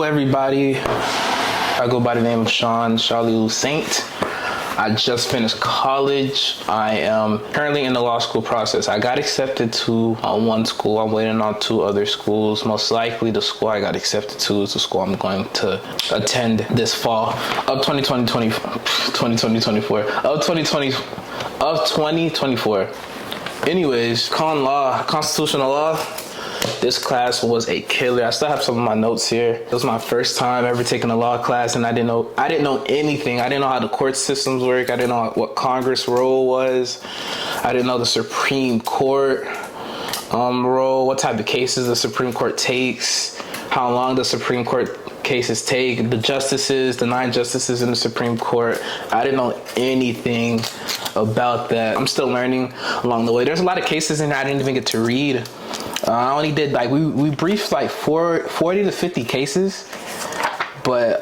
everybody. I go by the name of CHALY Saint. I just finished college. I am currently in the law school process. I got accepted to one school. I'm waiting on 2 other schools. Most likely the school I got accepted to is the school I'm going to attend this fall of 2024. Anyways, constitutional law. This class was a killer. I still have some of my notes here. It was my first time ever taking a law class, and I didn't know anything. I didn't know how the court systems work. I didn't know what Congress' role was. I didn't know the Supreme Court role, what type of cases the Supreme Court takes, how long the Supreme Court cases take, the justices, the 9 justices in the Supreme Court. I didn't know anything about that. I'm still learning along the way. There's a lot of cases in there I didn't even get to read. I only did we briefed 40 to 50 cases, but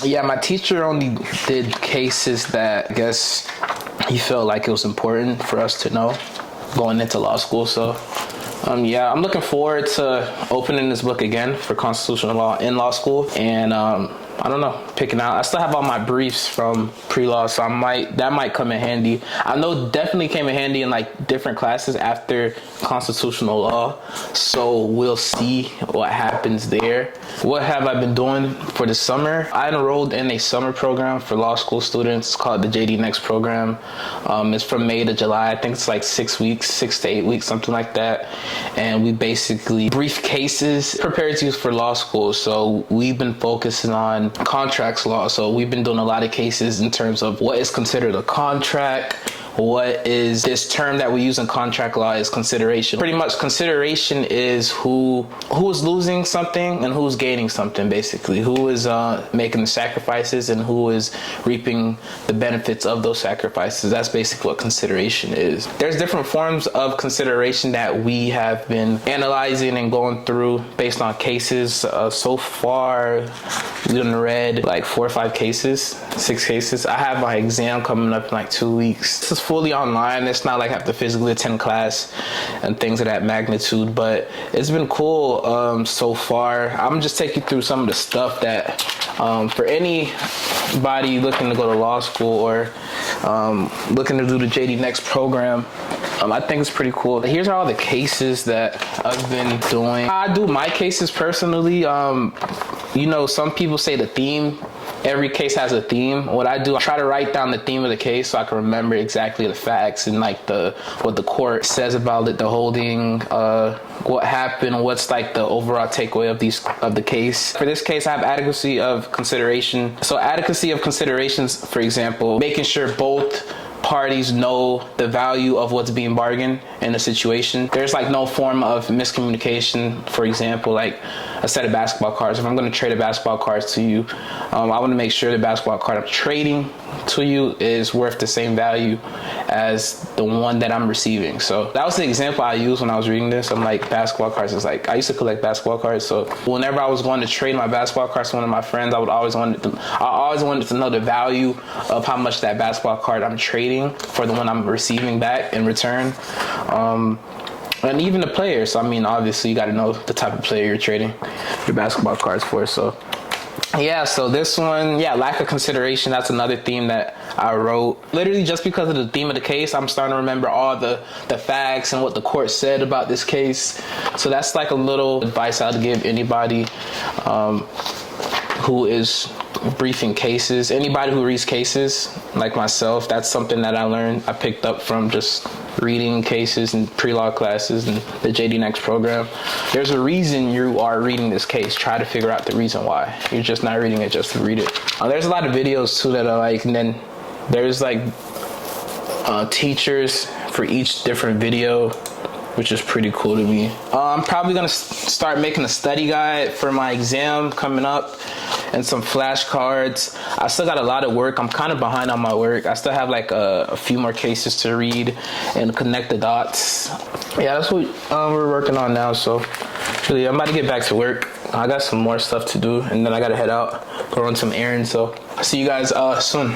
yeah, my teacher only did cases that I guess he felt like it was important for us to know going into law school. So yeah, I'm looking forward to opening this book again for constitutional law in law school, and I don't know, picking out. I still have all my briefs from pre-law, so that might come in handy. I know definitely came in handy in different classes after constitutional law, so we'll see what happens there. What have I been doing for the summer? I enrolled in a summer program for law school students. It's called the JD Next program. It's from May to July. I think it's 6 weeks, 6 to 8 weeks, something like that. And we basically brief cases prepared you for law school. So we've been focusing on contracts law. So we've been doing a lot of cases in terms of what is considered a contract, what is this term that we use in contract law is consideration. Pretty much consideration is who is losing something and who's gaining something, basically. Who is making the sacrifices and who is reaping the benefits of those sacrifices. That's basically what consideration is. There's different forms of consideration that we have been analyzing and going through based on cases. So far, we've read 4 or 5 cases, 6 cases. I have my exam coming up in 2 weeks. This is fully online. It's not I have to physically attend class and things of that magnitude, but it's been cool so far. I'm just taking you through some of the stuff that for anybody looking to go to law school or looking to do the JD Next program, I think it's pretty cool. Here's all the cases that I've been doing. I do my cases personally. Some people say the theme. Every case has a theme. What I do, I try to write down the theme of the case so I can remember exactly the facts and what the court says about it, the holding, what happened, what's the overall takeaway of the case. For this case, I have adequacy of consideration. So adequacy of considerations, for example, making sure both parties know the value of what's being bargained in a situation. There's no form of miscommunication. For example, a set of basketball cards. If I'm going to trade a basketball card to you, I want to make sure the basketball card I'm trading to you is worth the same value as the one that I'm receiving. So that was the example I used when I was reading this. I'm basketball cards is I used to collect basketball cards. So whenever I was going to trade my basketball cards to one of my friends, I always wanted to know the value of how much that basketball card I'm trading for the one I'm receiving back in return. And even the players. Obviously you got to know the type of player you're trading your basketball cards for. So yeah, so this one, lack of consideration, that's another theme that I wrote. Literally just because of the theme of the case, I'm starting to remember all the facts and what the court said about this case. So that's a little advice I'd give anybody who is briefing cases. Anybody who reads cases, like myself, that's something that I picked up from just reading cases and pre-law classes and the JD Next program. There's a reason you are reading this case. Try to figure out the reason why. You're just not reading it just to read it. There's a lot of videos too that I and then there's teachers for each different video, which is pretty cool to me. I'm probably gonna start making a study guide for my exam coming up and some flashcards. I still got a lot of work. I'm kind of behind on my work. I still have a few more cases to read and connect the dots. Yeah, that's what we're working on now. So really, I'm about to get back to work. I got some more stuff to do and then I gotta head out, go run some errands. So I'll see you guys soon.